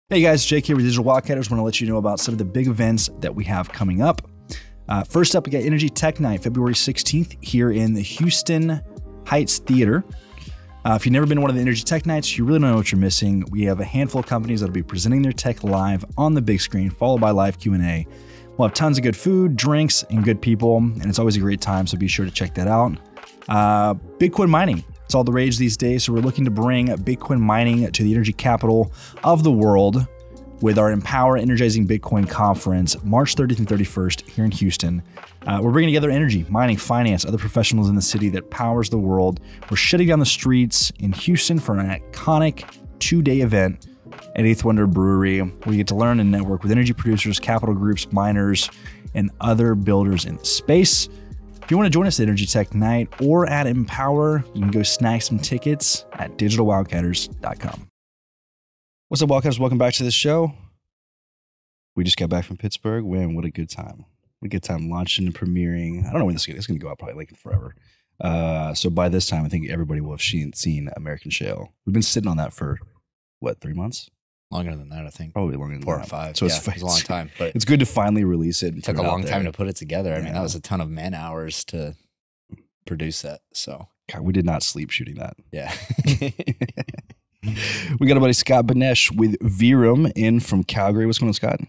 Hey guys, Jake here with Digital Wildcatters. Want to let you know about some of the big events that we have coming up. First up, we got Energy Tech Night, February 16th here in the Houston Heights Theater. If you've never been to one of the Energy Tech Nights, you really don't know what you're missing. We have a handful of companies that will be presenting their tech live on the big screen, followed by live Q&A. We'll have tons of good food, drinks, and good people, and it's always a great time, so be sure to check that out. Bitcoin mining. It's all the rage these days, so we're looking to bring Bitcoin mining to the energy capital of the world with our Empower Energizing Bitcoin Conference, March 30th and 31st here in Houston. We're bringing together energy, mining, finance, other professionals in the city that powers the world. We're shutting down the streets in Houston for an iconic two-day event at Eighth Wonder Brewery, where you get to learn and network with energy producers, capital groups, miners, and other builders in the space. If you want to join us at Energy Tech Night or at Empower, you can go snag some tickets at digitalwildcatters.com. What's up, Wildcatters? Welcome back to the show. We just got back from Pittsburgh. Man, what a good time. What a good time launching and premiering. I don't know when this is going to go out, probably like forever. So by this time, I think everybody will have seen American Shale. We've been sitting on that for, 3 months? Longer than that, I think. Probably longer than 4 that. or 5. So yeah, it's a long time. But it's good to finally release it. It took a long time to put it together. I mean, that was a ton of man hours to produce that. So God, we did not sleep shooting that. yeah. We got our buddy Scott Benesh with Verum in from Calgary. What's going on, Scott?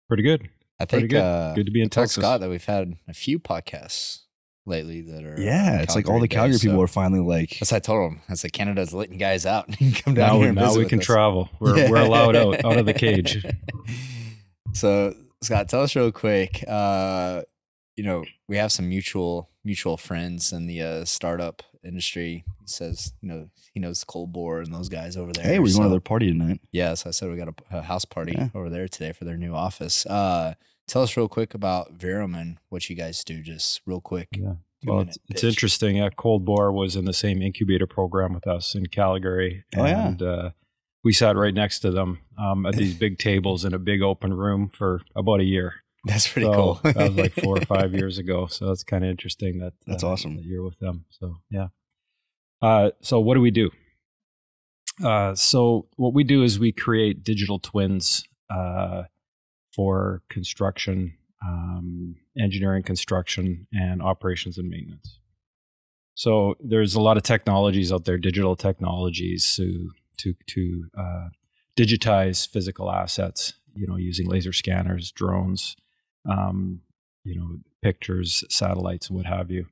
Pretty good. I think good to be in tell Texas. Scott that we've had a few podcasts lately that are It's like all the Calgary people are finally like. That's what I told him. I said Canada's letting guys out. You can come down here and now visit we with can us. travel. We're allowed out of the cage. So Scott, tell us real quick. We have some mutual friends in the startup industry. He says, he knows Cold Bore and those guys over there. Hey, we're going to their party tonight. Yeah, so I said we got a house party over there today for their new office. Tell us real quick about Verum and what you guys do, just real quick. Yeah. Well, it's interesting. Cold Bore was in the same incubator program with us in Calgary. And we sat right next to them at these big tables in a big open room for about a year. That's pretty cool. That was like 4 or 5 years ago. So it's kind of interesting that's awesome that you're with them. So, yeah. So what do we do? So what we do is we create digital twins for construction, engineering, construction, and operations and maintenance. So there's a lot of technologies out there, digital technologies to digitize physical assets, using laser scanners, drones, pictures, satellites, and what have you.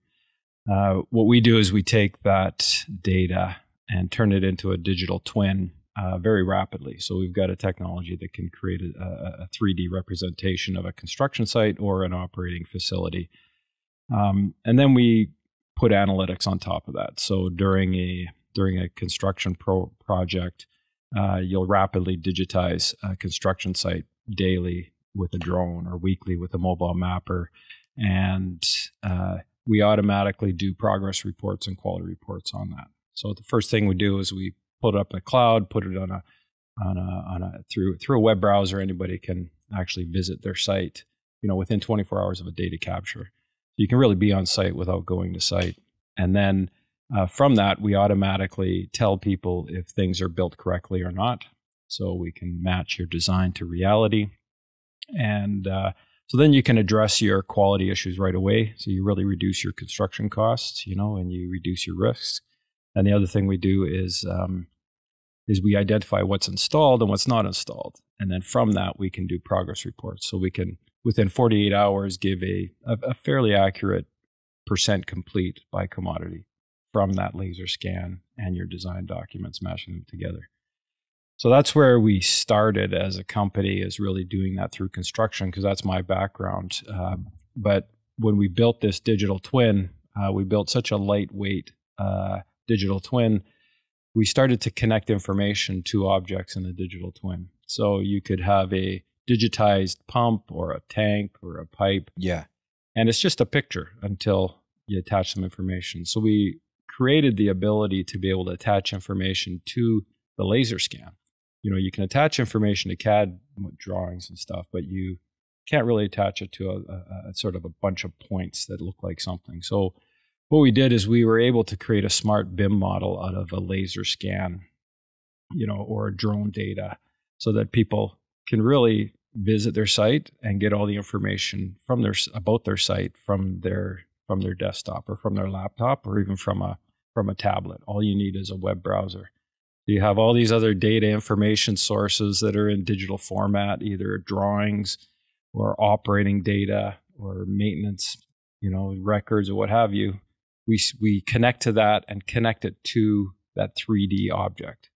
What we do is we take that data and turn it into a digital twin very rapidly. So we've got a technology that can create a 3D representation of a construction site or an operating facility. And then we put analytics on top of that. So during a construction project, you'll rapidly digitize a construction site daily with a drone or weekly with a mobile mapper. And we automatically do progress reports and quality reports on that. So the first thing we do is we put it up in the cloud, put it through a web browser. Anybody can actually visit their site, within 24 hours of a data capture. You can really be on site without going to site. And then from that, we automatically tell people if things are built correctly or not. So we can match your design to reality. And so then you can address your quality issues right away. So you really reduce your construction costs, and you reduce your risks. And the other thing we do is we identify what's installed and what's not installed. And then from that, we can do progress reports. So we can, within 48 hours, give a fairly accurate percent complete by commodity from that laser scan and your design documents, mashing them together. So that's where we started as a company, is really doing that through construction, because that's my background. But when we built this digital twin, we built such a lightweight digital twin, we started to connect information to objects in the digital twin. So you could have a digitized pump or a tank or a pipe. Yeah. And it's just a picture until you attach some information. So we created the ability to be able to attach information to the laser scan. You can attach information to CAD drawings and stuff, but you can't really attach it to a sort of a bunch of points that look like something. So what we did is we were able to create a smart BIM model out of a laser scan, or drone data. so that people can really visit their site and get all the information from about their site from their desktop or from their laptop or even from a tablet. All you need is a web browser. You have all these other data information sources that are in digital format, either drawings or operating data or maintenance, records or what have you. We connect to that and connect it to that 3D object.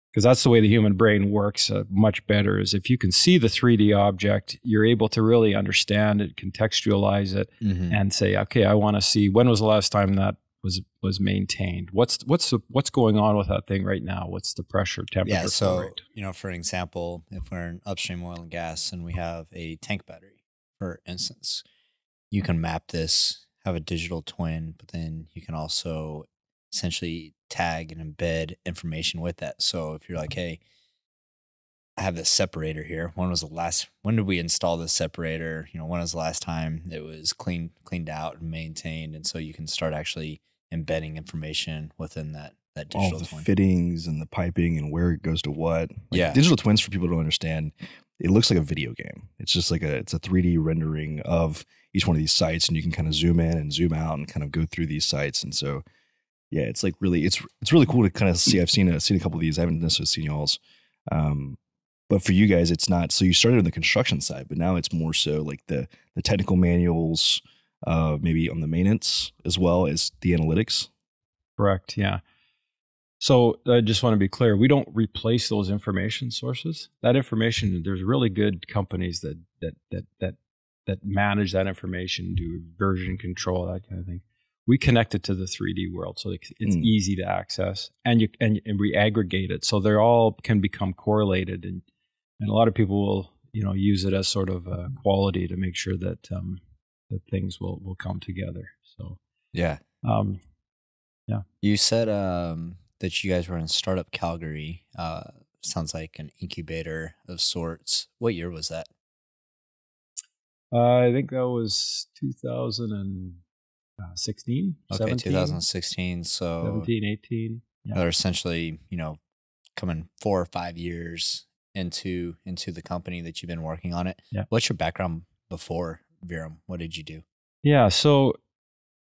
Because that's the way the human brain works much better, is if you can see the 3D object, you're able to really understand it, contextualize it, and say, okay, I want to see, when was the last time that was maintained? What's going on with that thing right now? What's the pressure, temperature, flow rate? For an example, if we're in upstream oil and gas and we have a tank battery, for instance, you can map this, have a digital twin, but then you can also essentially tag and embed information with that. So if you're like, hey, I have this separator here. When did we install this separator? When was the last time it was cleaned out and maintained? And so you can start actually embedding information within that digital all the twin. Fittings and the piping and where it goes to what. Digital twins, for people to understand, it looks like a video game. It's just like it's a 3D rendering of each one of these sites, and you can kind of zoom in and zoom out and kind of go through these sites. And so, yeah, it's like really, it's really cool to kind of see. I've seen a couple of these. I haven't necessarily seen y'all's, but for you guys, it's not. So you started on the construction side, but now it's more so like the technical manuals, maybe on the maintenance as well as the analytics. Correct. Yeah. So I just want to be clear. We don't replace those information sources. That information, there's really good companies that manage that information, do version control, that kind of thing. We connect it to the 3D world, so it's easy to access, and we aggregate it, so they all can become correlated, and a lot of people will use it as sort of a quality to make sure that that things will come together. So yeah. You said that you guys were in Startup Calgary. Sounds like an incubator of sorts. What year was that? I think that was 2016. Okay, 17, 2016. So 17, 18. Yeah. They're essentially, coming 4 or 5 years into the company that you've been working on it. Yeah. What's your background before Verum? What did you do? Yeah, so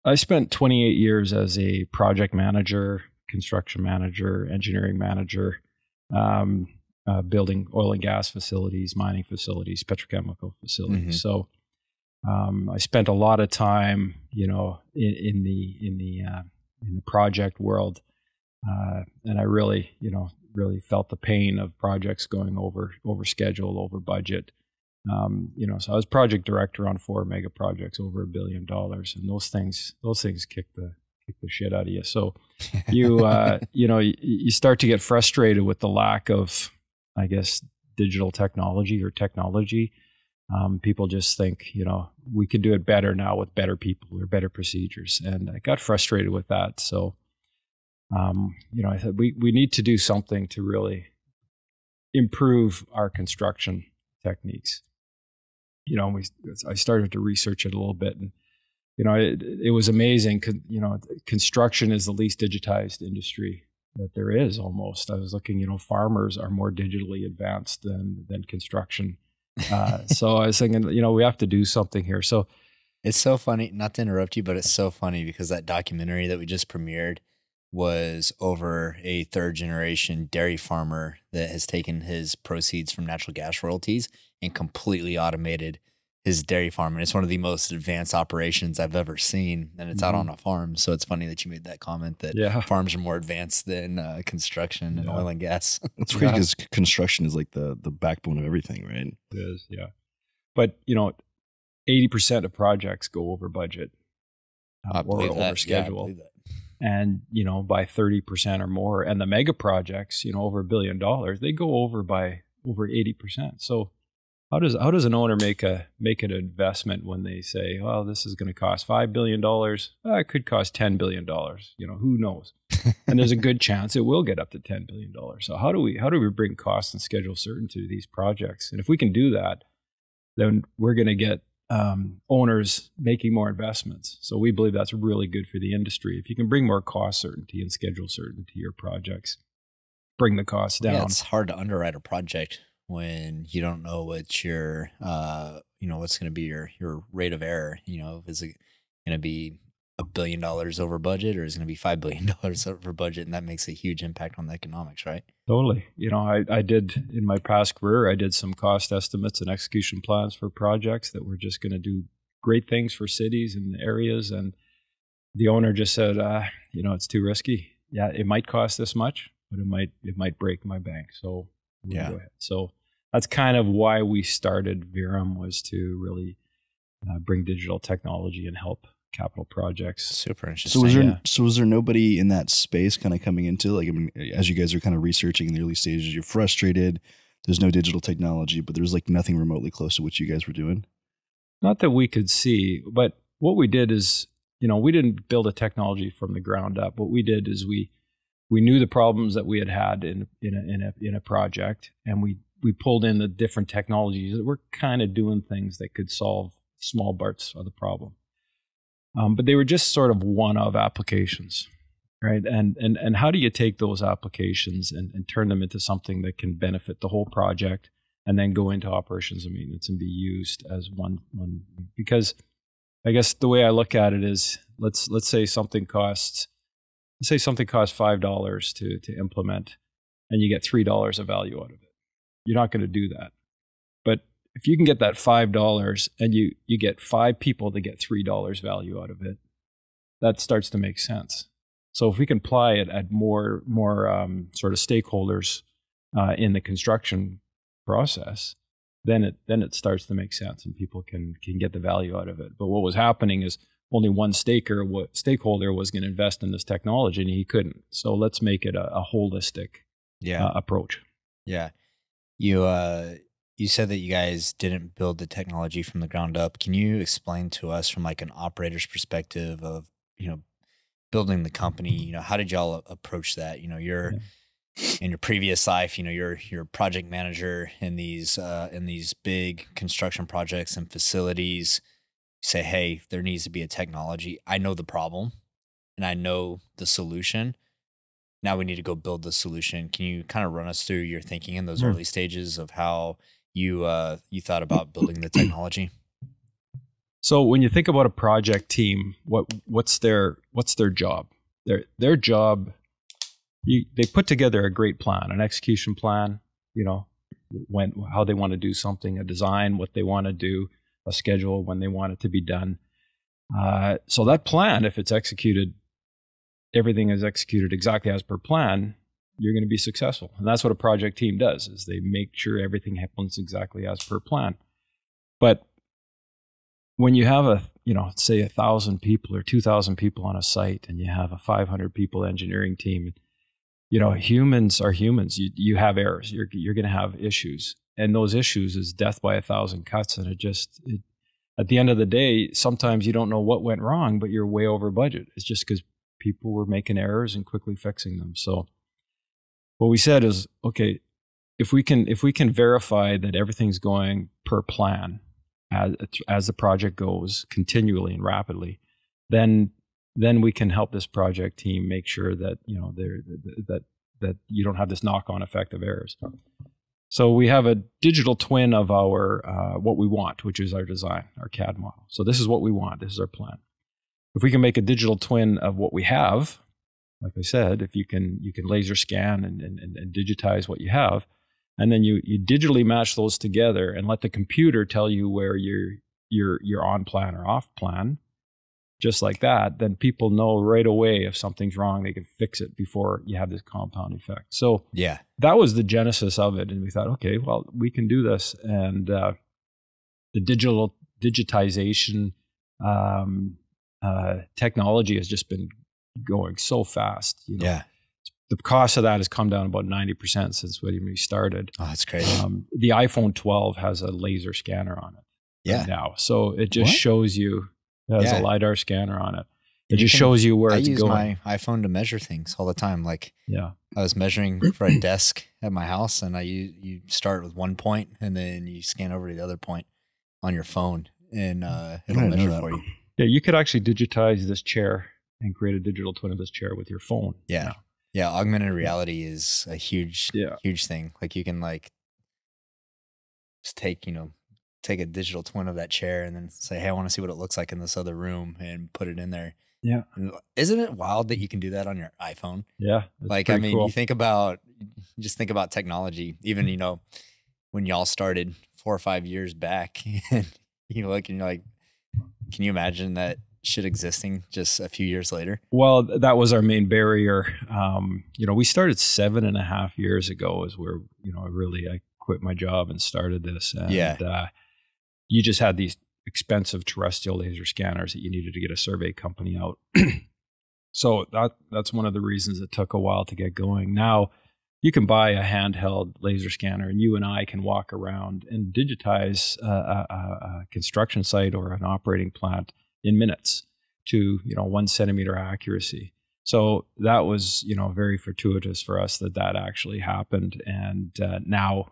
I spent 28 years as a project manager, construction manager, engineering manager, building oil and gas facilities, mining facilities, petrochemical facilities. So I spent a lot of time, in the project world, and I really, really felt the pain of projects going over schedule, over budget. So I was project director on 4 mega projects over $1 billion, and those things kick the shit out of you. So you you start to get frustrated with the lack of, I guess, digital technology or technology. People just think, we could do it better now with better people or better procedures. And I got frustrated with that. So, I thought we need to do something to really improve our construction techniques. I started to research it a little bit, and, it was amazing. Construction is the least digitized industry that there is almost. I was looking, farmers are more digitally advanced than construction. So I was thinking, we have to do something here. So it's so funny, not to interrupt you, but it's so funny because that documentary that we just premiered was over a 3rd generation dairy farmer that has taken his proceeds from natural gas royalties and completely automated his dairy farm. And it's one of the most advanced operations I've ever seen. And it's out on a farm. So it's funny that you made that comment that farms are more advanced than construction and oil and gas. It's crazy because construction is like the backbone of everything, right? It is, yeah. But, 80% of projects go over budget or over schedule. Yeah, and, by 30% or more. And the mega projects, over $1 billion, they go over by over 80%. So how does an owner make an investment when they say, well, this is going to cost $5 billion? It could cost $10 billion. Who knows? And there's a good chance it will get up to $10 billion. So how do we bring cost and schedule certainty to these projects? And if we can do that, then we're going to get owners making more investments. So we believe that's really good for the industry. If you can bring more cost certainty and schedule certainty to your projects, bring the costs down. Yeah, it's hard to underwrite a project when you don't know what your, what's going to be your rate of error. Is it going to be $1 billion over budget, or is it going to be $5 billion over budget? And that makes a huge impact on the economics, right? Totally. I did in my past career, I did some cost estimates and execution plans for projects that were just going to do great things for cities and areas. And the owner just said, it's too risky. Yeah, it might cost this much, but it might break my bank. So we'll go ahead. So that's kind of why we started Verum, was to really bring digital technology and help capital projects. Super interesting. So was there nobody in that space kind of coming into, like, I mean, as you guys are kind of researching in the early stages, you're frustrated, there's no digital technology, but there's like nothing remotely close to what you guys were doing? Not that we could see, but what we did is, we didn't build a technology from the ground up. What we did is we knew the problems that we had in a project, and we pulled in the different technologies that were kind of doing things that could solve small parts of the problem. But they were just sort of one-of applications, right? And how do you take those applications and turn them into something that can benefit the whole project, and then go into operations and maintenance and be used as one? Because I guess the way I look at it is, let's say something costs $5 to implement, and you get $3 of value out of it. You're not going to do that. But if you can get that $5 and you get 5 people to get $3 value out of it, that starts to make sense. So if we can apply it at more sort of stakeholders in the construction process, then it starts to make sense, and people can get the value out of it. But what was happening is only one stakeholder was going to invest in this technology, and he couldn't. So let's make it a holistic approach. Yeah. You said that you guys didn't build the technology from the ground up. Can you explain to us from like an operator's perspective of, building the company, how did y'all approach that? You're in your previous life, you're a project manager in these big construction projects and facilities. You say, hey, there needs to be a technology. I know the problem and I know the solution. Now we need to go build the solution. Can you kind of run us through your thinking in those early stages of how you thought about building the technology? So when you think about a project team, what's their job? Their job, they put together a great plan, an execution plan, how they want to do something, a design, what they want to do, a schedule, when they want it to be done. So that plan, if it's executed, everything is executed exactly as per plan, you're going to be successful. And that's what a project team does, is they make sure everything happens exactly as per plan. But when you have say 1,000 people or 2,000 people on a site, and you have a 500 people engineering team, humans are humans. You have errors. You're going to have issues. And those issues is death by 1,000 cuts. And at the end of the day, sometimes you don't know what went wrong, but you're way over budget. It's just because people were making errors and quickly fixing them. So what we said is, okay, if we can verify that everything's going per plan as the project goes continually and rapidly, then we can help this project team make sure that that you don't have this knock-on effect of errors. So we have a digital twin of our what we want, which is our design, our CAD model. So this is what we want. This is our plan. If we can make a digital twin of what we have, like I said, if you can laser scan and digitize what you have, and then you digitally match those together and let the computer tell you where you're on plan or off plan, just like that, then people know right away if something's wrong, they can fix it before you have this compound effect. So that was the genesis of it. And we thought, okay, well, we can do this. And the digitization technology has just been going so fast. The cost of that has come down about 90% since when we started. Oh, that's crazy. The iPhone 12 has a laser scanner on it right now. So it just shows you, it has a LiDAR scanner on it. It just shows you where it's going. I use my iPhone to measure things all the time. Like I was measuring for a desk at my house, and you start with one point and then you scan over to the other point on your phone, and it'll measure for you. Yeah, you could actually digitize this chair and create a digital twin of this chair with your phone. Yeah. Now. Yeah, augmented reality is a huge, Yeah. huge thing. Like you can like just take a digital twin of that chair and then say, hey, I want to see what it looks like in this other room and put it in there. Yeah. And isn't it wild that you can do that on your iPhone? Yeah. That's Like, I pretty mean, cool. just think about technology, even, when y'all started 4 or 5 years back and you look and you're like, can you imagine that shit existing just a few years later? Well, that was our main barrier. We started 7.5 years ago is where, I quit my job and started this. And you just had these expensive terrestrial laser scanners that you needed to get a survey company out. So that's one of the reasons it took a while to get going. Now you can buy a handheld laser scanner and you and I can walk around and digitize a construction site or an operating plant in minutes to 1 centimeter accuracy. So that was very fortuitous for us that actually happened, and now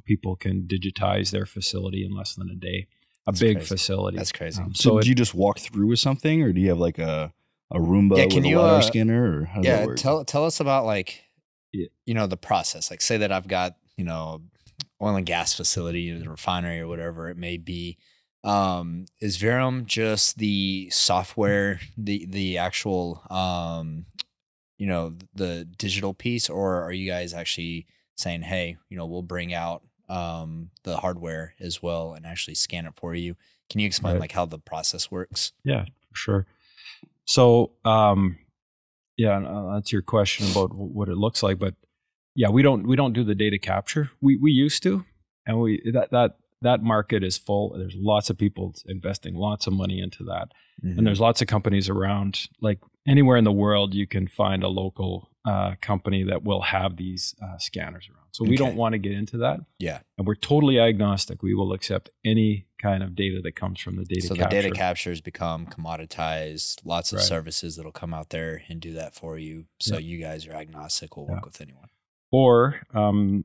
people can digitize their facility in less than a day. That's big crazy. Facility. That's crazy. So do you just walk through with something, or do you have like a Roomba with a LiDAR scanner, or how does that work? Tell us about like the process. Like say that I've got oil and gas facility, the refinery or whatever it may be. Is Verum just the software, the actual, the digital piece, or are you guys actually saying, hey, we'll bring out, the hardware as well and actually scan it for you? Can you explain like how the process works? Yeah, for sure. So, that's your question about what it looks like, but yeah, we don't do the data capture. We used to, and that market is full. There's lots of people investing lots of money into that. Mm-hmm. And there's lots of companies around, like anywhere in the world, you can find a local company that will have these scanners around. So we don't want to get into that. Yeah. And we're totally agnostic. We will accept any kind of data that comes from the data capture. So the data captures become commoditized, lots of services that'll come out there and do that for you. So you guys are agnostic, will work with anyone. Or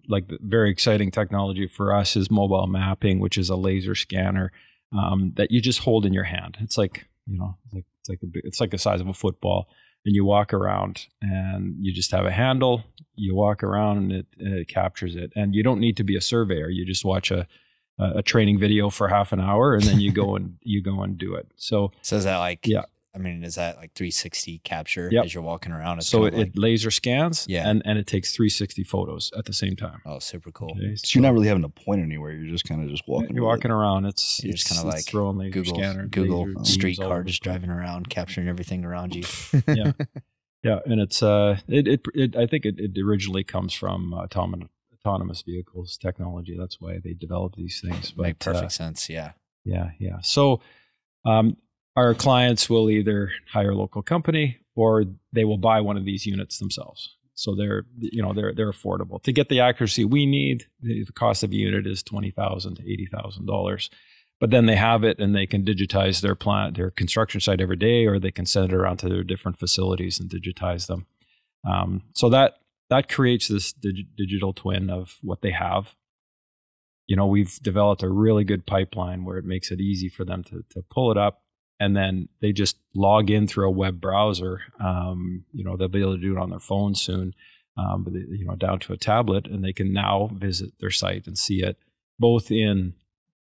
like the very exciting technology for us is mobile mapping, which is a laser scanner that you just hold in your hand. It's like it's like the size of a football, and you walk around and you just have a handle. You walk around and it captures it, and you don't need to be a surveyor. You just watch a training video for half an hour, and then you go and do it. So is that like is that like 360 capture as you're walking around? It's so it laser scans and it takes 360 photos at the same time. Oh, super cool. Okay. So you're not really having to point anywhere. You're just kind of just walking. You're walking around. You're just kind of like throwing laser Google streetcar, just driving around, capturing everything around you. Yeah. And it's I think it originally comes from autonomous vehicles technology. That's why they developed these things. But, make perfect sense. Yeah. So, our clients will either hire a local company or they will buy one of these units themselves. So they're affordable. To get the accuracy we need, the cost of a unit is $20,000 to $80,000. But then they have it and they can digitize their plant, their construction site every day, or they can send it around to their different facilities and digitize them. So that creates this digital twin of what they have. We've developed a really good pipeline where it makes it easy for them to pull it up. And then they just log in through a web browser. They'll be able to do it on their phone soon, but down to a tablet, and they can now visit their site and see it both in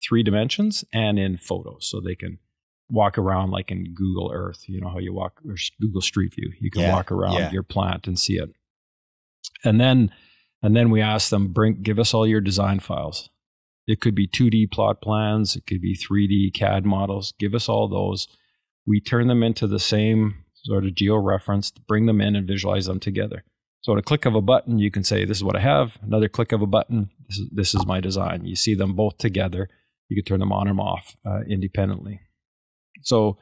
3 dimensions and in photos. So they can walk around like in Google Earth. You know how you walk, or Google Street View. You can walk around your plant and see it. And then we ask them, give us all your design files. It could be 2D plot plans. It could be 3D CAD models. Give us all those. We turn them into the same sort of geo-referenced, bring them in and visualize them together. So at a click of a button, you can say, this is what I have. Another click of a button, this is my design. You see them both together. You can turn them on and off independently. So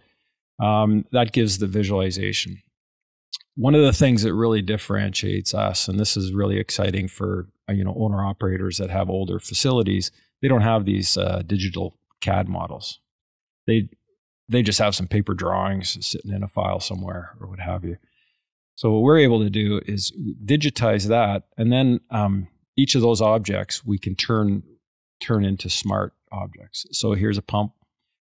that gives the visualization. One of the things that really differentiates us, and this is really exciting for owner-operators that have older facilities, they don't have these digital CAD models. They just have some paper drawings sitting in a file somewhere or what have you. So what we're able to do is digitize that, and then each of those objects we can turn into smart objects. So here's a pump.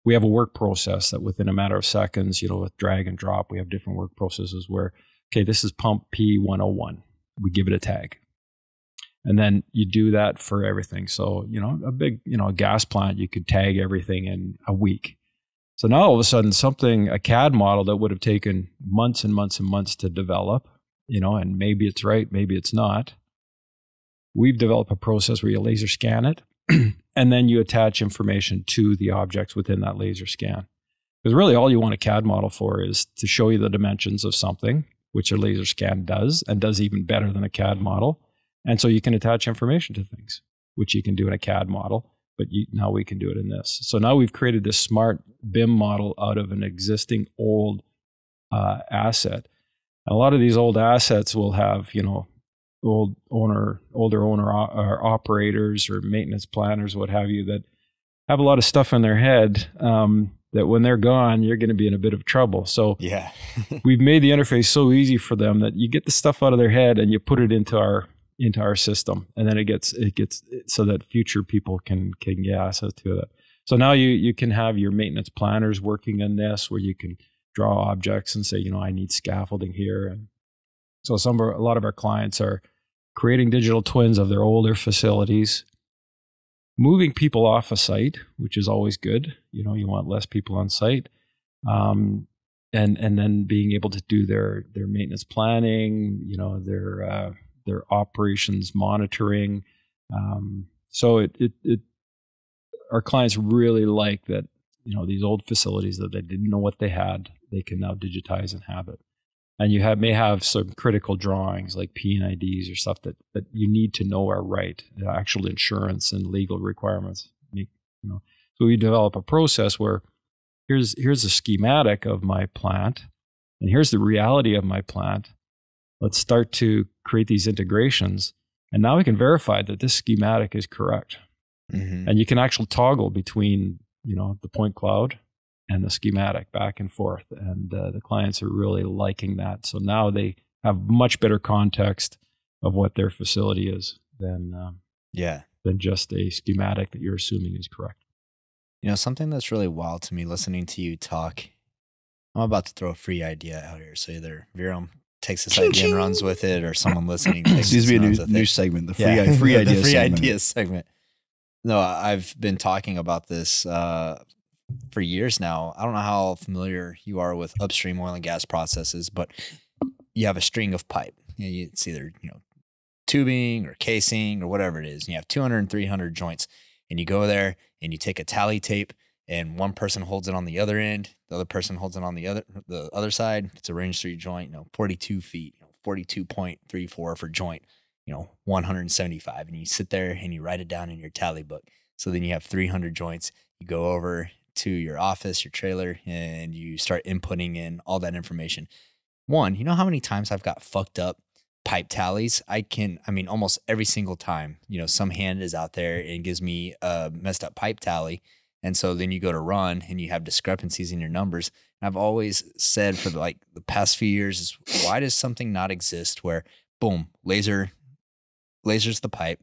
We have a work process that within a matter of seconds, with drag and drop, we have different work processes where okay, this is pump P101. We give it a tag. And then you do that for everything. So, a big, a gas plant, you could tag everything in a week. So now all of a sudden a CAD model that would have taken months and months and months to develop, and maybe it's right, maybe it's not. We've developed a process where you laser scan it and then you attach information to the objects within that laser scan. Because really all you want a CAD model for is to show you the dimensions of something, which a laser scan does, and does even better than a CAD model. And so you can attach information to things, which you can do in a CAD model, but now we can do it in this. So now we've created this smart BIM model out of an existing old asset. And a lot of these old assets will have, older owner or operators or maintenance planners, what have you, that have a lot of stuff in their head that when they're gone, you're going to be in a bit of trouble. So yeah, we've made the interface so easy for them that you get the stuff out of their head and you put it into our system, and then it gets so that future people can get access to it. So now you can have your maintenance planners working on this, where you can draw objects and say, I need scaffolding here. And so a lot of our clients are creating digital twins of their older facilities, moving people off a site, which is always good. You want less people on site, and then being able to do their maintenance planning, their operations monitoring. So our clients really like that, these old facilities that they didn't know what they had, they can now digitize and have it. And you may have some critical drawings like P&IDs or stuff that you need to know are right, actual insurance and legal requirements. So we develop a process where here's a schematic of my plant, and here's the reality of my plant. Let's start to create these integrations. And now we can verify that this schematic is correct. Mm-hmm. And you can actually toggle between, the point cloud and the schematic back and forth. And the clients are really liking that. So now they have much better context of what their facility is than just a schematic that you're assuming is correct. Something that's really wild to me listening to you talk, I'm about to throw a free idea out here. So either Verum takes this idea and runs with it, or someone listening takes this be a new segment, the free ideas segment. No, I've been talking about this for years now. I don't know how familiar you are with upstream oil and gas processes, but you have a string of pipe. It's either tubing or casing or whatever it is. And you have 200 and 300 joints, and you go there and you take a tally tape, and one person holds it on the other end, the other person holds it on the other side. It's a range 3 joint, 42 feet, 42.34 for joint, 175. And you sit there and you write it down in your tally book. So then you have 300 joints. You go over to your office, your trailer, and you start inputting in all that information. One, you know how many times I've got fucked up pipe tallies? Almost every single time, some hand is out there and gives me a messed up pipe tally. And so then you go to run and you have discrepancies in your numbers. And I've always said for the past few years is, why does something not exist where boom, lasers the pipe,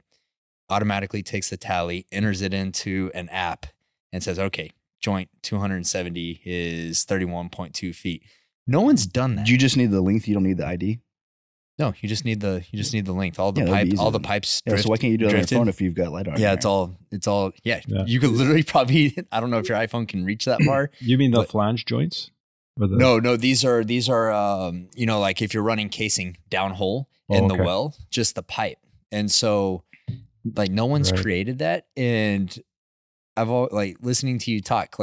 automatically takes the tally, enters it into an app and says, okay, joint 270 is 31.2 feet. No one's done that. You just need the length. You don't need the ID. No, you just need the length. All the pipes. Yeah, so why can't you do it on your phone if you've got LiDAR? Yeah, it's all. Yeah, you could literally probably. I don't know if your iPhone can reach that far. You mean the flange joints? No. These are like if you're running casing downhole in the well, just the pipe. And so, no one's created that. And I've listening to you talk,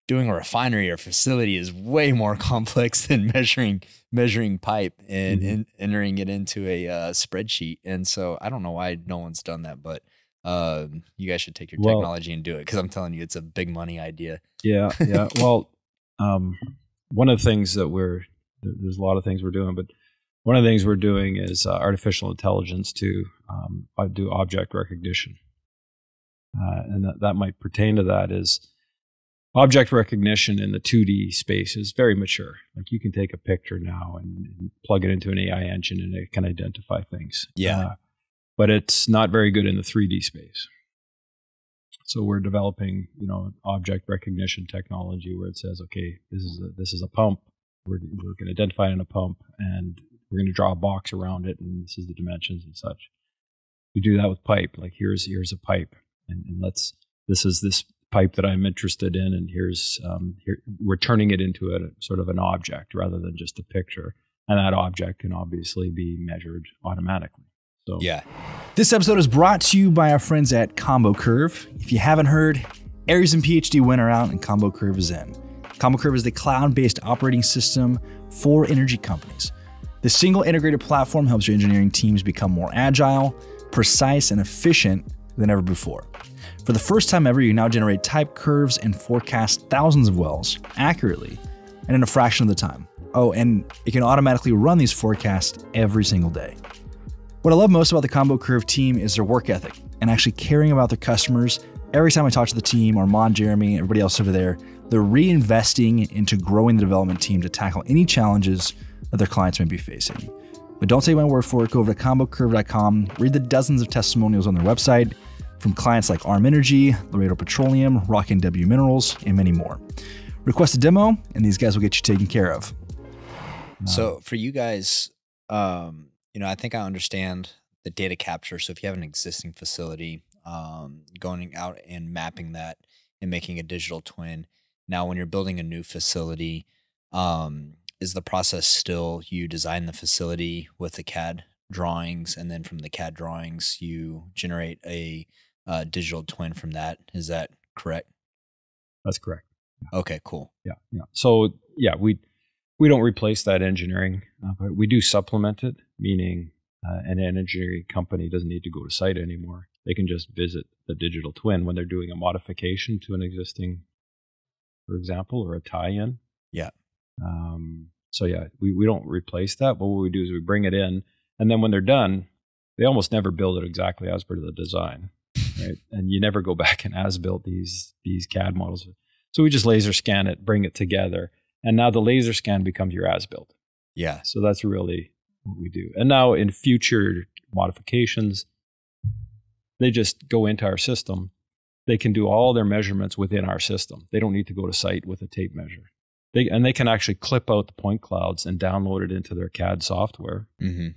doing a refinery or facility is way more complex than measuring pipe and entering it into a spreadsheet. And so I don't know why no one's done that, but you guys should take your technology and do it, because I'm telling you, it's a big money idea. Yeah. Well, one of the things that there's a lot of things we're doing, but one of the things we're doing is artificial intelligence to do object recognition. And that might pertain to that is object recognition in the 2D space is very mature. You can take a picture now and plug it into an AI engine and it can identify things. Yeah. But it's not very good in the 3D space. So we're developing, object recognition technology where it says, okay, this is a pump. We're going to identify it in a pump, and we're going to draw a box around it, and this is the dimensions and such. We do that with pipe. Like here's a pipe, and this is this pipe that I'm interested in, and here's we're turning it into a sort of an object rather than just a picture, and that object can obviously be measured automatically. So Yeah. This episode is brought to you by our friends at ComboCurve. If you haven't heard, Aries and PhD win are out and ComboCurve is in. ComboCurve is the cloud-based operating system for energy companies. The single integrated platform helps your engineering teams become more agile, precise, and efficient than ever before. For the first time ever, you can now generate type curves and forecast thousands of wells accurately and in a fraction of the time. Oh, and it can automatically run these forecasts every single day. What I love most about the ComboCurve team is their work ethic and actually caring about their customers. Every time I talk to the team, Armand, Jeremy, everybody else over there, they're reinvesting into growing the development team to tackle any challenges that their clients may be facing. But don't take my word for it. Go over to combocurve.com, read the dozens of testimonials on their website from clients like ARM Energy, Laredo Petroleum, Rock and W Minerals, and many more. Request a demo, and these guys will get you taken care of. So for you guys, I think I understand the data capture. So if you have an existing facility, going out and mapping that and making a digital twin. Now, when you're building a new facility, is the process still you design the facility with the CAD drawings, and then from the CAD drawings, you generate a digital twin from that? Is that correct? that's correct. Okay, cool. Yeah. So yeah, we don't replace that engineering, but we do supplement it, meaning an engineering company doesn't need to go to site anymore. They can just visit the digital twin when they're doing a modification to an existing, for example, or a tie-in. Yeah. So yeah, we don't replace that, but what we do is we bring it in, and then when they're done, they almost never build it exactly as per the design, right? And you never go back and as-build these CAD models. So we just laser scan it, bring it together, and now the laser scan becomes your as-built. Yeah. So that's really what we do. And now in future modifications, they just go into our system. They can do all their measurements within our system. They don't need to go to site with a tape measure. They can actually clip out the point clouds and download it into their CAD software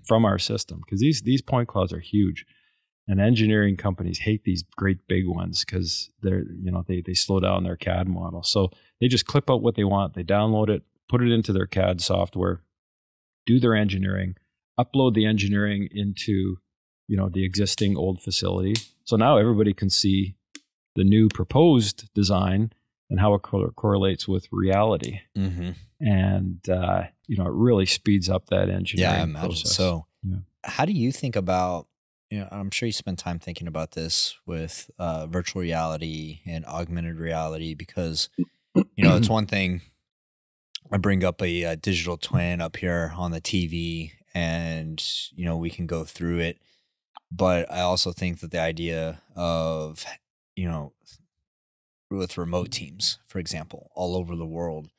from our system, because these point clouds are huge, and engineering companies hate these great big ones because they slow down their CAD model. So they just clip out what they want, they download it, put it into their CAD software, do their engineering, upload the engineering into the existing old facility. So now everybody can see the new proposed design and how it correlates with reality. And it really speeds up that engineering process. So how do you think about, I'm sure you spend time thinking about this with virtual reality and augmented reality, because it's one thing I bring up a digital twin up here on the TV, and we can go through it, but I also think that the idea of with remote teams, for example, all over the world,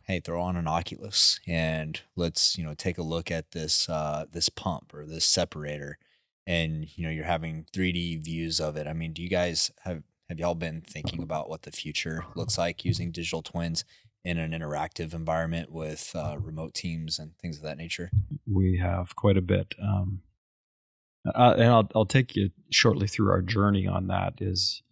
hey, throw on an Oculus and let's, take a look at this this pump or this separator, and you're having 3D views of it. I mean, do you guys have y'all been thinking about what the future looks like using digital twins in an interactive environment with remote teams and things of that nature? We have quite a bit. And I'll take you shortly through our journey on that. Is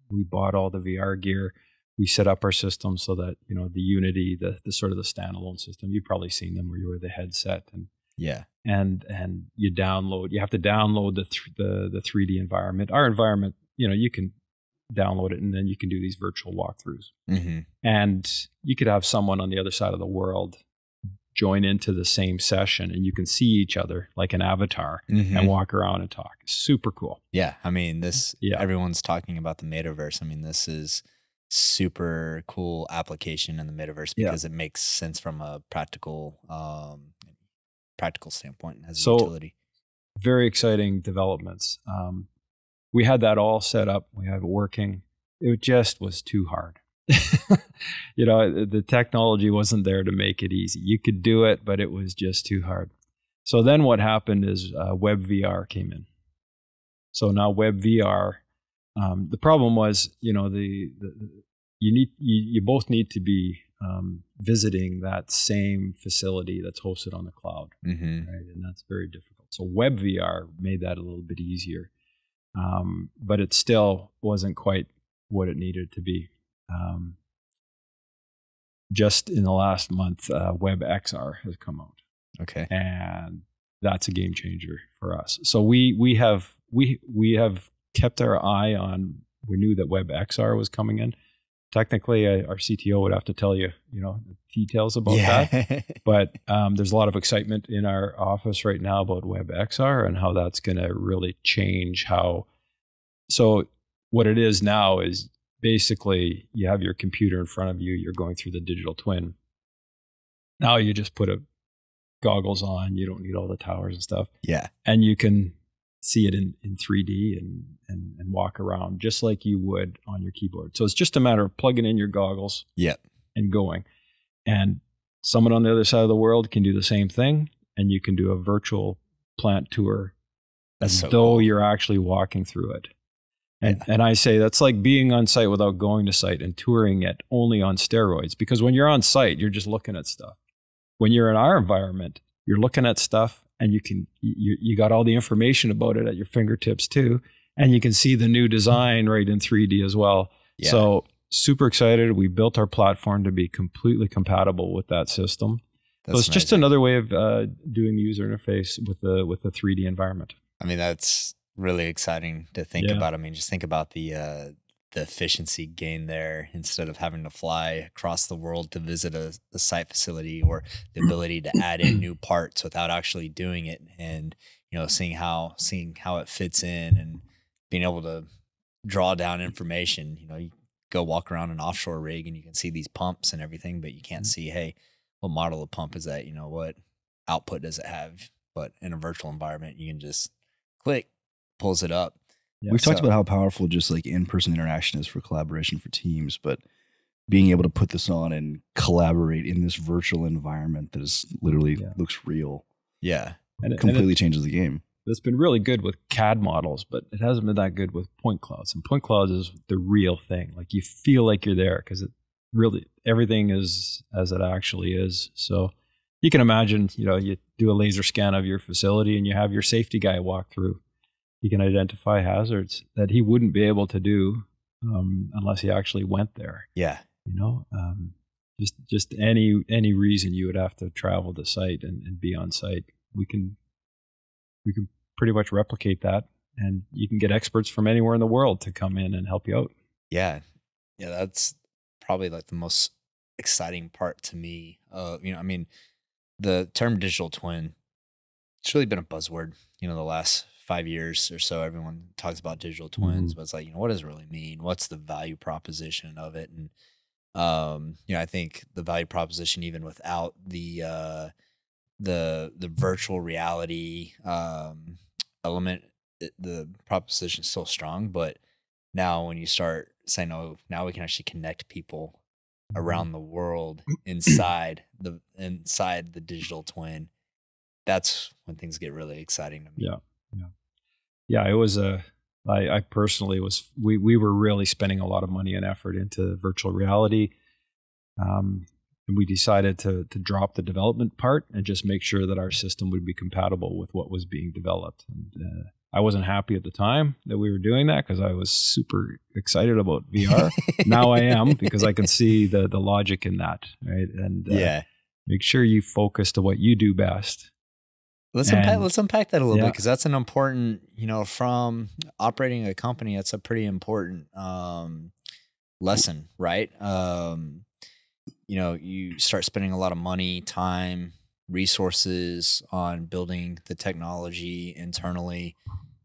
we bought all the VR gear. We set up our system so that the Unity, the sort of the standalone system. You've probably seen them where you wear the headset and you have to download the 3D environment. Our environment, you can download it and then you can do these virtual walkthroughs. And you could have someone on the other side of the world join into the same session, and you can see each other like an avatar and walk around and talk. Super cool. Yeah. I mean, everyone's talking about the metaverse. I mean, this is super cool application in the metaverse because it makes sense from a practical standpoint and has utility. Very exciting developments. We had that all set up. We have it working. It just was too hard. The technology wasn't there to make it easy. You could do it, but it was just too hard. So then what happened is WebVR came in. So now WebVR, the problem was, you both need to be visiting that same facility that's hosted on the cloud, right? And that's very difficult. So WebVR made that a little bit easier, but it still wasn't quite what it needed to be. Just in the last month, WebXR has come out. Okay. And that's a game changer for us. So we have kept our eye on. We knew that WebXR was coming in. Technically, our CTO would have to tell you, details about that. But there's a lot of excitement in our office right now about WebXR and how that's going to really change how. So what it is now is basically you have your computer in front of you. You're going through the digital twin. Now you just put goggles on. You don't need all the towers and stuff. Yeah. And you can see it in 3D and walk around just like you would on your keyboard. So it's just a matter of plugging in your goggles and going. And someone on the other side of the world can do the same thing, and you can do a virtual plant tour as though cool. You're actually walking through it. And I say that's like being on site without going to site and touring it only on steroids, because when you're on site, you're just looking at stuff. When you're in our environment, you're looking at stuff, and you got all the information about it at your fingertips too, and you can see the new design right in 3D as well. Yeah. So super excited. We built our platform to be completely compatible with that system. So it's just another way of doing the user interface with the 3D environment. I mean, that's really exciting to think about. I mean, just think about the efficiency gain there, instead of having to fly across the world to visit a site facility, or the ability to add in new parts without actually doing it, and seeing how it fits in, and being able to draw down information. You go walk around an offshore rig and you can see these pumps and everything, but you can't see, hey, what model of pump is that? What output does it have? But in a virtual environment, you can just click, pulls it up. Yeah, we've talked about how powerful just like in-person interaction is for collaboration for teams, but being able to put this on and collaborate in this virtual environment that is literally looks real. Yeah. And completely changes the game. It's been really good with CAD models, but it hasn't been that good with point clouds. And point clouds is the real thing. Like you feel like you're there because it really, everything is as it actually is. So you can imagine, you do a laser scan of your facility and you have your safety guy walk through. He can identify hazards that he wouldn't be able to do unless he actually went there. Yeah. Just any reason you would have to travel to site and be on site, we can pretty much replicate that, and you can get experts from anywhere in the world to come in and help you out. Yeah. Yeah. That's probably like the most exciting part to me. I mean, the term digital twin, it's really been a buzzword, the last 5 years or so. Everyone talks about digital twins, but it's like, what does it really mean? What's the value proposition of it? And, I think the value proposition, even without the virtual reality, element, the proposition is still strong. But now when you start saying, oh, now we can actually connect people around the world inside the digital twin, that's when things get really exciting to me. Yeah. It was I personally we were really spending a lot of money and effort into virtual reality. And we decided to drop the development part and just make sure that our system would be compatible with what was being developed. And I wasn't happy at the time that we were doing that, because I was super excited about VR. Now I am, because I can see the logic in that, right? And make sure you focus to what you do best. Let's unpack that a little bit, because that's an important, from operating a company, that's a pretty important lesson, right? You start spending a lot of money, time, resources on building the technology internally,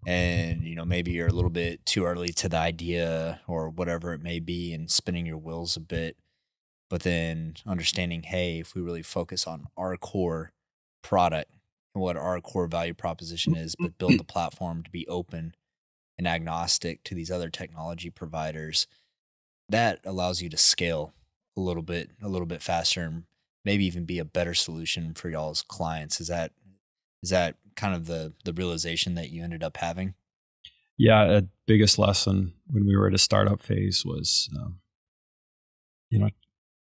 and maybe you're a little bit too early to the idea or whatever it may be, and spinning your wheels a bit. But then understanding, hey, if we really focus on our core product and what our core value proposition is, but build the platform to be open and agnostic to these other technology providers, that allows you to scale a little bit faster, and maybe even be a better solution for y'all's clients. Is that kind of the realization that you ended up having? Yeah, a biggest lesson when we were at a startup phase was,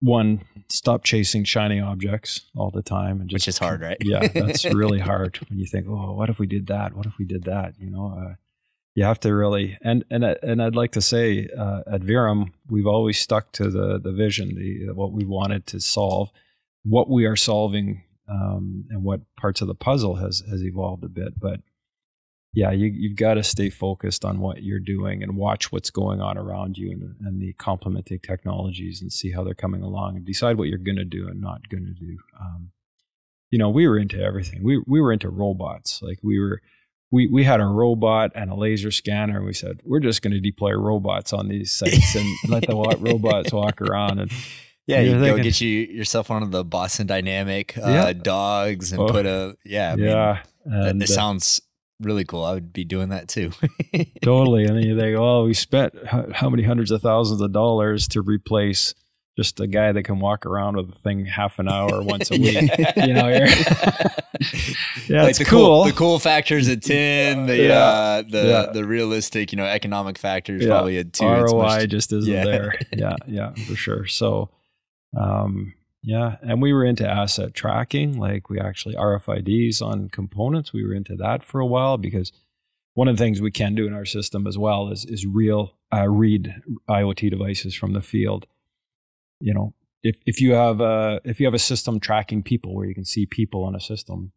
one, stop chasing shiny objects all the time, and just, which is hard, right? Yeah, that's really hard when you think, oh, what if we did that? What if we did that? You have to really, and I'd like to say, at Verum, we've always stuck to the vision, what we wanted to solve, what we are solving, and what parts of the puzzle has evolved a bit. But yeah, you've got to stay focused on what you're doing and watch what's going on around you and the complementing technologies and see how they're coming along and decide what you're going to do and not going to do. We were into everything. We were into robots. Like we had a robot and a laser scanner. And we said, we're just going to deploy robots on these sites and let the robots walk around. And yeah, you go get yourself one of the Boston Dynamic dogs and put a, and it sounds really cool. I would be doing that too. Totally. And then you think, oh, we spent how many hundreds of thousands of dollars to replace just a guy that can walk around with the thing half an hour once a week. Like it's cool. The cool factors at 10, the realistic, economic factors probably at 2. ROI just isn't there. Yeah, for sure. So, and we were into asset tracking, like we actually RFIDs on components. We were into that for a while because one of the things we can do in our system as well is read IoT devices from the field. If you have a system tracking people where you can see people on a system,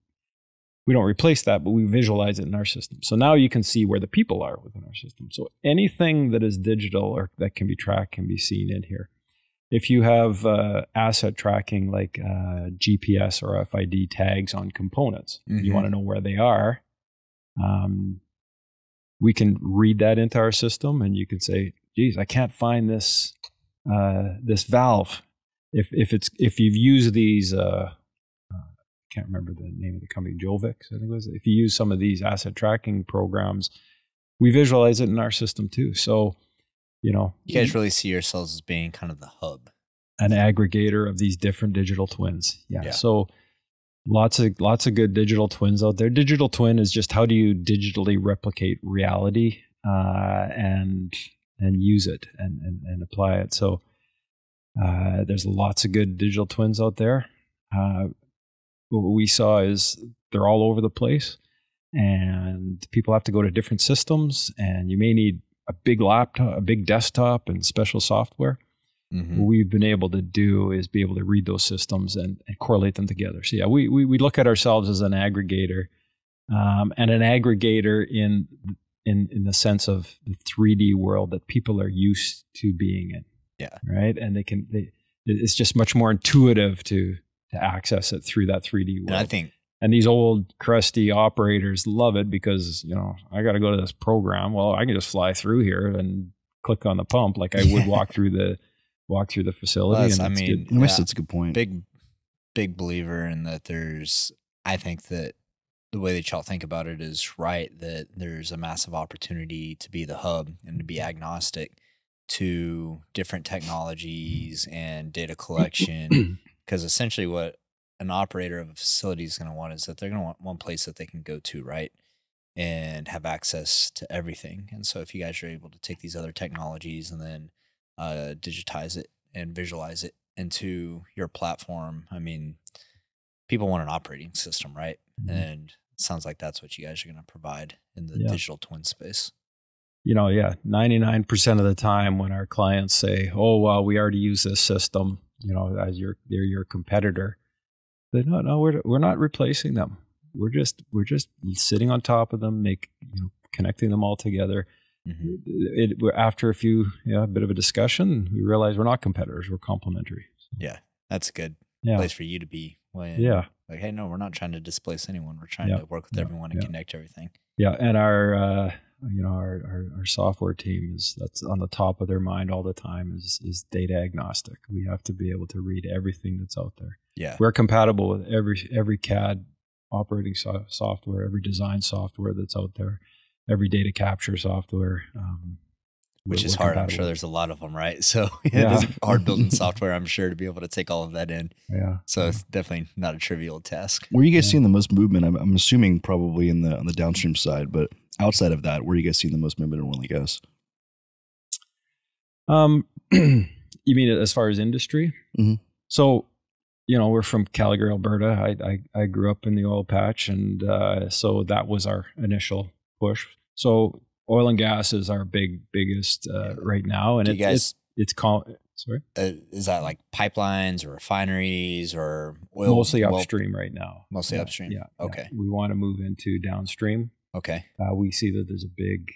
we don't replace that, but we visualize it in our system. So now you can see where the people are within our system. So anything that is digital or that can be tracked can be seen in here. If you have asset tracking like GPS or RFID tags on components, you want to know where they are, we can read that into our system, and you can say, geez, I can't find this valve. If you've used these, I can't remember the name of the company, Jovix, I think it was. If you use some of these asset tracking programs, we visualize it in our system too. So, you guys really see yourselves as being kind of the hub, an aggregator of these different digital twins. Yeah. So lots of good digital twins out there. Digital twin is just how do you digitally replicate reality and use it and apply it. So there's lots of good digital twins out there. What we saw is they're all over the place, and people have to go to different systems, and you may need a big laptop, a big desktop, and special software. What we've been able to do is be able to read those systems and correlate them together. So yeah, we look at ourselves as an aggregator, and an aggregator in the sense of the 3D world that people are used to being in. Yeah. Right. And it's just much more intuitive to access it through that 3D world. And these old crusty operators love it because, I got to go to this program. Well, I can just fly through here and click on the pump like I would walk through the facility. That's a good point. Big believer in that. I think that the way that y'all think about it is right, that there's a massive opportunity to be the hub and to be agnostic to different technologies and data collection. Because essentially what an operator of a facility is going to want is that they're going to want one place that they can go to, right? And have access to everything. And so if you guys are able to take these other technologies and then digitize it and visualize it into your platform, people want an operating system, right? And it sounds like that's what you guys are going to provide in the digital twin space. 99% of the time when our clients say, oh, well, we already use this system, as they're your competitor, they no, we're not replacing them. We're just sitting on top of them, connecting them all together. After a bit of a discussion, we realize we're not competitors, we're complementary. Yeah, that's a good place for you to be. Like, hey, no, we're not trying to displace anyone. We're trying to work with everyone and connect everything. Yeah, and our software team that's on the top of their mind all the time is data agnostic. We have to be able to read everything that's out there. Yeah, we're compatible with every CAD operating software, every design software that's out there, every data capture software. Which is hard. I'm sure there's a lot of them, right? So it's hard building software, I'm sure, to be able to take all of that in. Yeah. So it's definitely not a trivial task. Where are you guys seeing the most movement? I'm assuming probably on the downstream side, but outside of that, where are you guys seeing the most movement in oil and gas? You mean as far as industry? Mm-hmm. So, we're from Calgary, Alberta. I grew up in the oil patch, and so that was our initial push. So oil and gas is our biggest right now, and Do you guys? it's called. Sorry, Is that like pipelines or refineries or oil? Mostly upstream right now. Mostly upstream. Yeah. Okay. Yeah. We want to move into downstream. Okay. We see that there's a big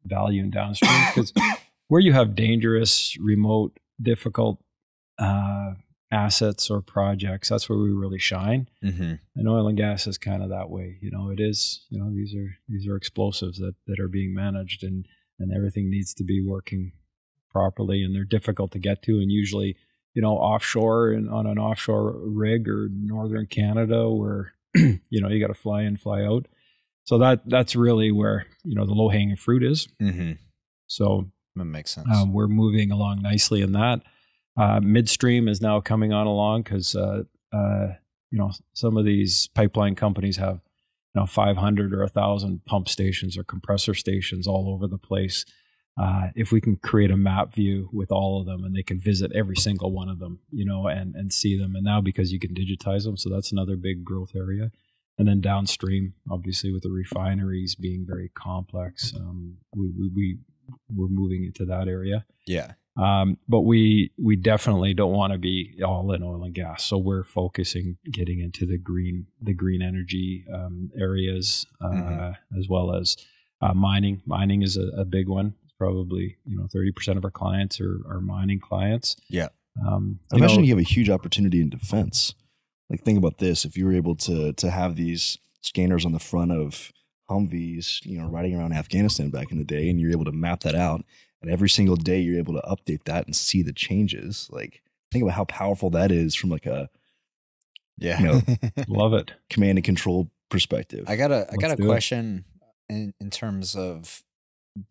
value in downstream because where you have dangerous, remote, difficult assets or projects, that's where we really shine. Mm-hmm. And oil and gas is kind of that way. It is. These are explosives that are being managed, and everything needs to be working properly, and they're difficult to get to, and usually offshore and on an offshore rig or northern Canada where you got to fly in, fly out. So that's really where the low hanging fruit is. Mm-hmm. So that makes sense. We're moving along nicely in that. Midstream is now coming on along because some of these pipeline companies have 500 or 1,000 pump stations or compressor stations all over the place. If we can create a map view with all of them, and they can visit every single one of them, and see them. And now because you can digitize them, so that's another big growth area. And then downstream, obviously with the refineries being very complex, we're moving into that area. Yeah. But we definitely don't want to be all in oil and gas. So we're focusing getting into the green energy areas, as well as mining. Mining is a big one. Probably 30% of our clients are mining clients. Yeah. I imagine you have a huge opportunity in defense. Like, think about this: if you were able to have these scanners on the front of Humvees, riding around Afghanistan back in the day, and you're able to map that out, and every single day you're able to update that and see the changes. Like, think about how powerful that is from like a love it, command and control perspective. I got a question in terms of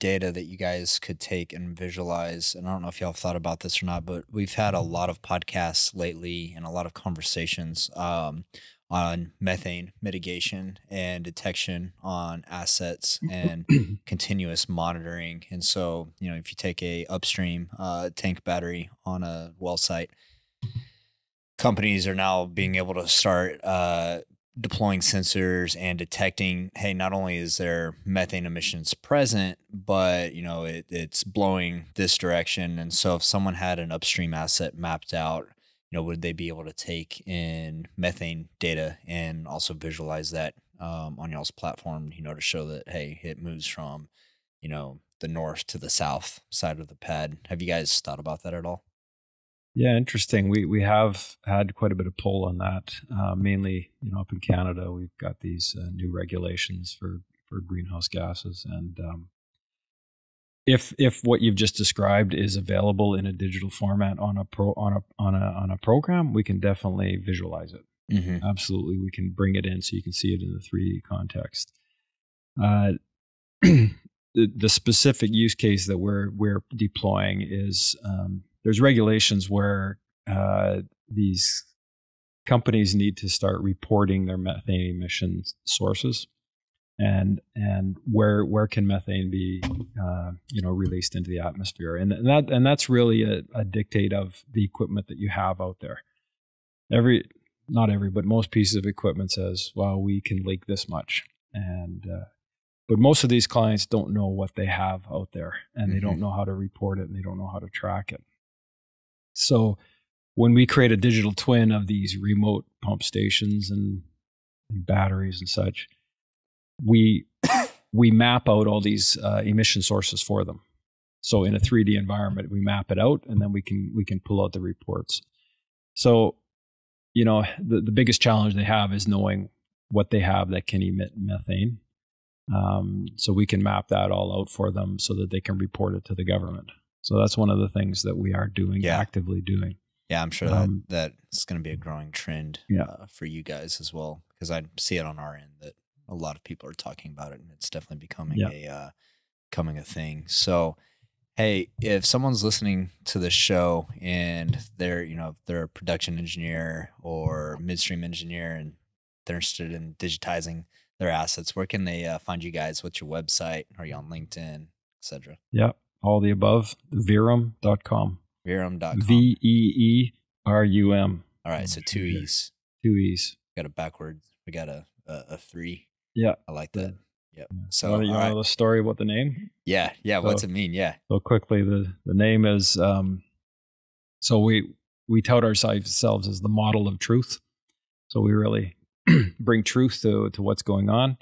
data that you guys could take and visualize. And I don't know if y'all have thought about this or not, but we've had a lot of podcasts lately and a lot of conversations on methane mitigation and detection on assets and continuous monitoring. And so, if you take a upstream tank battery on a well site, companies are now being able to start deploying sensors and detecting, hey, not only is there methane emissions present, but it's blowing this direction. And so if someone had an upstream asset mapped out, would they be able to take in methane data and also visualize that on y'all's platform, to show that, hey, it moves from, the north to the south side of the pad. Have you guys thought about that at all? Yeah, interesting. We have had quite a bit of pull on that. Mainly, up in Canada, we've got these new regulations for greenhouse gases, and if what you've just described is available in a digital format on a program, we can definitely visualize it. Mm-hmm. Absolutely, we can bring it in so you can see it in the 3D context. The specific use case that we're deploying is there's regulations where these companies need to start reporting their methane emission sources, and where can methane be released into the atmosphere, and that's really a dictate of the equipment that you have out there. Not every, but most pieces of equipment says, well, we can leak this much, but most of these clients don't know what they have out there, and they don't know how to report it, and they don't know how to track it. So when we create a digital twin of these remote pump stations and batteries and such, we map out all these emission sources for them. So in a 3D environment, we map it out, and then we can pull out the reports. So, the biggest challenge they have is knowing what they have that can emit methane. So we can map that all out for them so that they can report it to the government. So that's one of the things that we are doing, actively doing. Yeah, I'm sure that's going to be a growing trend for you guys as well, because I see it on our end that a lot of people are talking about it, and it's definitely becoming a thing. So, hey, if someone's listening to this show and they're a production engineer or midstream engineer and they're interested in digitizing their assets, where can they find you guys? What's your website? Are you on LinkedIn, etc.? Yeah, all the above. Verum.com. Verum.com. Veerum. All right, so 2 E's. 2 E's. Got a backwards. We got a 3. Yeah. I like that. Yep. So you want the story about the name? Yeah. So, what's it mean? Yeah. So quickly, the name is, so we tout ourselves as the model of truth. So we really bring truth to what's going on.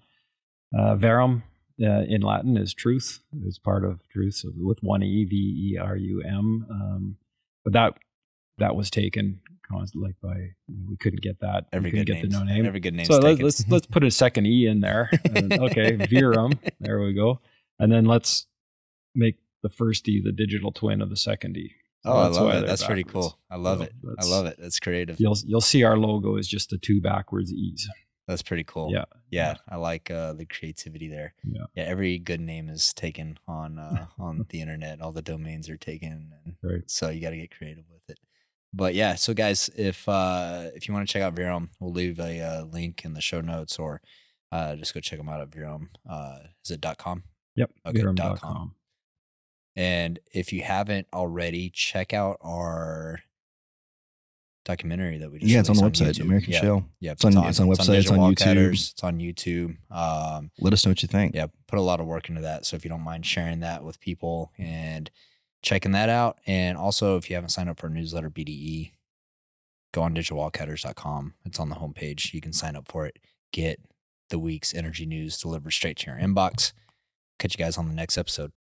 Verum in Latin is truth. It's part of truth, so with one E, Verum. But that was taken constantly by, we couldn't get that. Every good name. Every good name. So let's put a second E in there. Okay, Verum. There we go. And then let's make the first E the digital twin of the second E. So I love it. That's pretty cool. I love it. That's creative. You'll see our logo is just the 2 backwards E's. That's pretty cool. Yeah. I like the creativity there. Yeah. Every good name is taken on the internet. All the domains are taken, and so you got to get creative with it. But yeah, so guys, if you want to check out Verum, we'll leave a link in the show notes, or just go check them out at Verum. Is it .com? Yep. Okay. Verum.com. And if you haven't already, check out our documentary that we just it's on the website, YouTube. American Shell. Yeah, it's on the website. It's on YouTube. It's on YouTube. Let us know what you think. Yeah, put a lot of work into that. So if you don't mind sharing that with people and checking that out, and also if you haven't signed up for a newsletter, BDE, go on digitalwildcatters.com. It's on the homepage. You can sign up for it. Get the week's energy news delivered straight to your inbox. Catch you guys on the next episode.